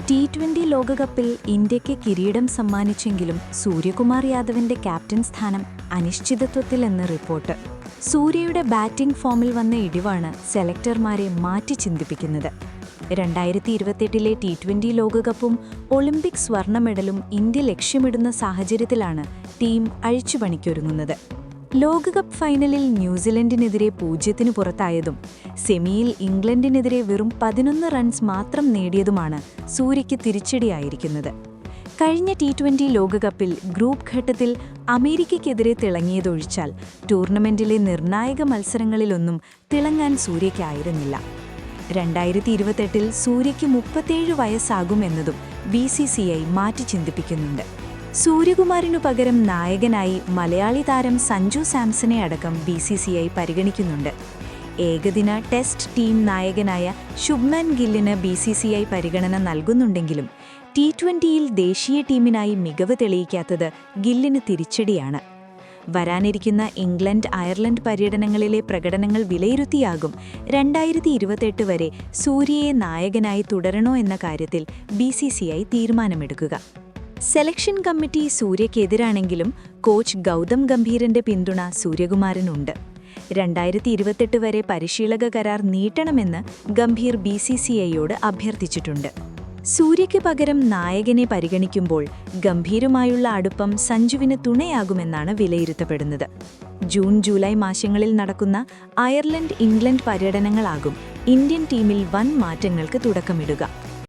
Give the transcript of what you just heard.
T20 ലോകകപ്പിൽ ഇന്ത്യയ്ക്ക് കിരീടം സമ്മാനിച്ചെങ്കിലും സൂര്യകുമാർ യാദവിന്റെ ക്യാപ്റ്റൻ സ്ഥാനം അനിശ്ചിതത്വത്തിലെന്ന് റിപ്പോർട്ട്. സൂര്യയുടെ ബാറ്റിംഗ് ഫോമിൽ വന്ന ഇടിവാണ് സെലക്ടർമാരെ മാറ്റി ചിന്തിപ്പിക്കുന്നത്. 2028 T20 ലോകകപ്പും ഒളിമ്പിക് സ്വർണ്ണ മെഡലും ഇന്ത്യ ലക്ഷ്യമിടുന്ന സാഹചര്യത്തിലാണ് ടീം അഴിച്ചുപണിക്കൊരുങ്ങുന്നത്. ലോകകപ്പ് ഫൈനലിൽ ന്യൂസിലൻഡിനെതിരെ 0-ന് പുറത്തായതും സെമിയിൽ ഇംഗ്ലണ്ടിനെതിരെ വെറും 11 റൺസ് മാത്രം നേടിയതുമാണ് സൂര്യയ്ക്ക് തിരിച്ചടിയായിരിക്കുന്നത്. കഴിഞ്ഞ T20 ലോകകപ്പിൽ ഗ്രൂപ്പ് ഘട്ടത്തിൽ അമേരിക്കയ്ക്കെതിരെ തിളങ്ങിയതൊഴിച്ചാൽ ടൂർണമെന്റിലെ നിർണായക മത്സരങ്ങളിലൊന്നും തിളങ്ങാൻ സൂര്യയ്ക്കായിരുന്നില്ല. 2028 സൂര്യയ്ക്ക് 37 വയസ്സാകുമെന്നതും BCCI മാറ്റി ചിന്തിപ്പിക്കുന്നുണ്ട്. സൂര്യകുമാറിനു പകരം നായകനായി മലയാളി താരം സഞ്ജു സാംസനെ അടക്കം BCCI പരിഗണിക്കുന്നുണ്ട്. ഏകദിന ടെസ്റ്റ് ടീം നായകനായ ശുഭ്മാൻ ഗില്ലിന് BCCI പരിഗണന നൽകുന്നുണ്ടെങ്കിലും T20യിൽ ദേശീയ ടീമിനായി മികവ് തെളിയിക്കാത്തത് ഗില്ലിന് തിരിച്ചടിയാണ്. വരാനിരിക്കുന്ന ഇംഗ്ലണ്ട്, അയർലൻഡ് പര്യടനങ്ങളിലെ പ്രകടനങ്ങൾ വിലയിരുത്തിയാകും 2028 വരെ സൂര്യയെ നായകനായി തുടരണോ എന്ന കാര്യത്തിൽ BCCI തീരുമാനമെടുക്കുക. സെലക്ഷൻ കമ്മിറ്റി സൂര്യയ്ക്കെതിരാണെങ്കിലും കോച്ച് ഗൗതം ഗംഭീറിന്റെ പിന്തുണ സൂര്യകുമാറിനുണ്ട്. 2028 വരെ പരിശീലക കരാർ നീട്ടണമെന്ന് ഗംഭീർ BCCIയോട് അഭ്യർത്ഥിച്ചിട്ടുണ്ട്. സൂര്യയ്ക്ക് പകരം നായകനെ പരിഗണിക്കുമ്പോൾ ഗംഭീരുമായുള്ള അടുപ്പം സഞ്ജുവിന് തുണയാകുമെന്നാണ് വിലയിരുത്തപ്പെടുന്നത്. ജൂൺ, ജൂലൈ മാസങ്ങളിൽ നടക്കുന്ന അയർലൻഡ്, ഇംഗ്ലണ്ട് പര്യടനങ്ങളാകും ഇന്ത്യൻ ടീമിൽ വൻ മാറ്റങ്ങൾക്ക് തുടക്കമിടുക.